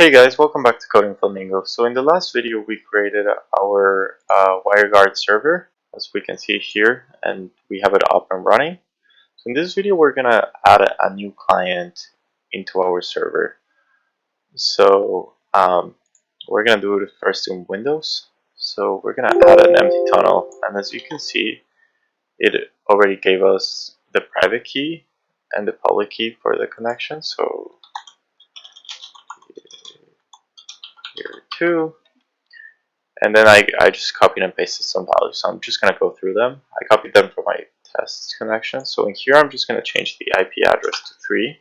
Hey guys, welcome back to Coding Flamingo. So in the last video we created our WireGuard server, as we can see here, and we have it up and running. So in this video we're gonna add a new client into our server. So we're gonna do it first in Windows. So we're gonna add an empty tunnel, and as you can see, it already gave us the private key and the public key for the connection. So here too. And then I just copied and pasted some values. So I'm just going to go through them. I copied them from my test connection. So in here, I'm just going to change the IP address to 3.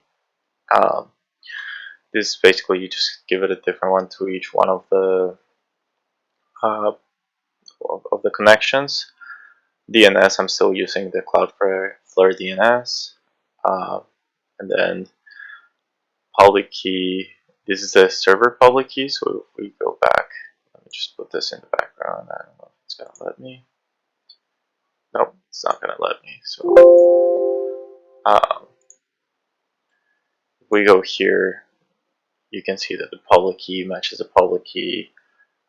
This is basically, you just give it a different one to each one of the connections. DNS, I'm still using the Cloudflare DNS. And then public key, this is the server public key. So if we go back, let me just put this in the background. I don't know if it's going to let me. Nope, it's not going to let me. So if we go here, you can see that the public key matches the public key.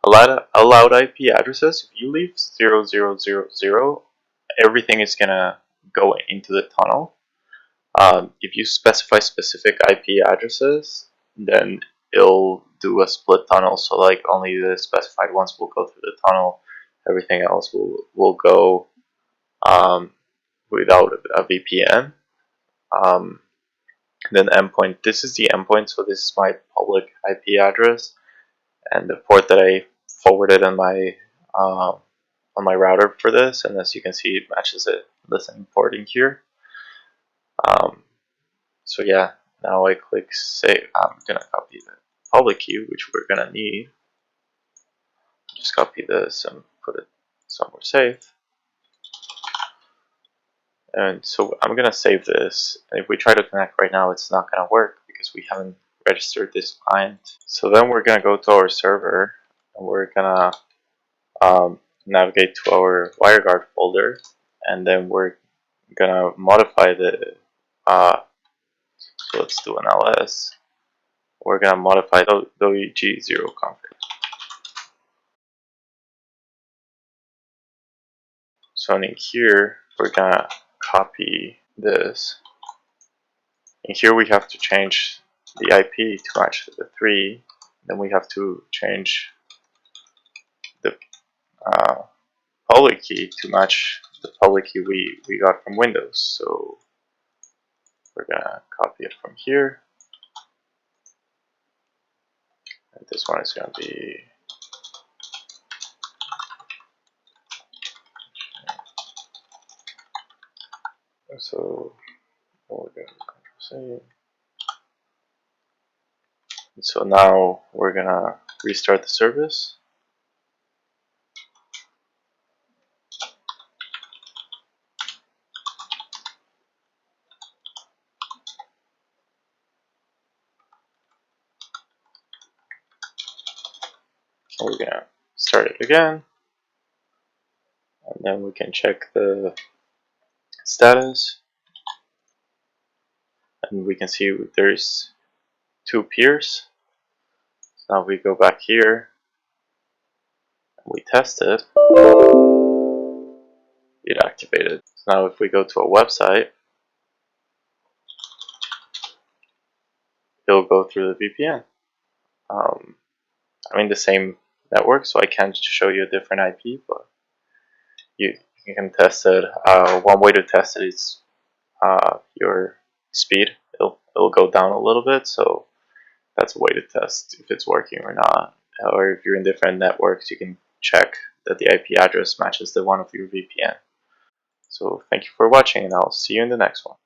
Allowed IP addresses, if you leave 0000, everything is going to go into the tunnel. If you specify specific IP addresses, then it'll do a split tunnel. So like only the specified ones will go through the tunnel. Everything else will go without a VPN. Then endpoint, this is the endpoint, so this is my public IP address, and the port that I forwarded on my router for this, and as you can see, it matches the same port in here. So yeah, now I click save. I'm gonna copy the public key, which we're gonna need. Just copy this and put it somewhere safe. And so I'm gonna save this, and if we try to connect right now, it's not gonna work because we haven't registered this client. So then we're gonna go to our server, and we're gonna navigate to our WireGuard folder, and then we're gonna modify the so let's do an ls. We're gonna modify WG0 config. So in here, we're gonna copy this. In here we have to change the IP to match the 3. Then we have to change the public key to match the public key we got from Windows. So we're gonna copy it from here. And this one is gonna be so we're gonna save. So now we're gonna restart the service. And we're gonna start it again, and then we can check the status, and we can see there's 2 peers. So now we go back here, and we test it. It activated. So now if we go to a website, it'll go through the VPN. I'm in the same network, so I can't show you a different IP, but you can test it. One way to test it is your speed. It'll go down a little bit, so that's a way to test if it's working or not. Or if you're in different networks, you can check that the IP address matches the one of your VPN. So thank you for watching, and I'll see you in the next one.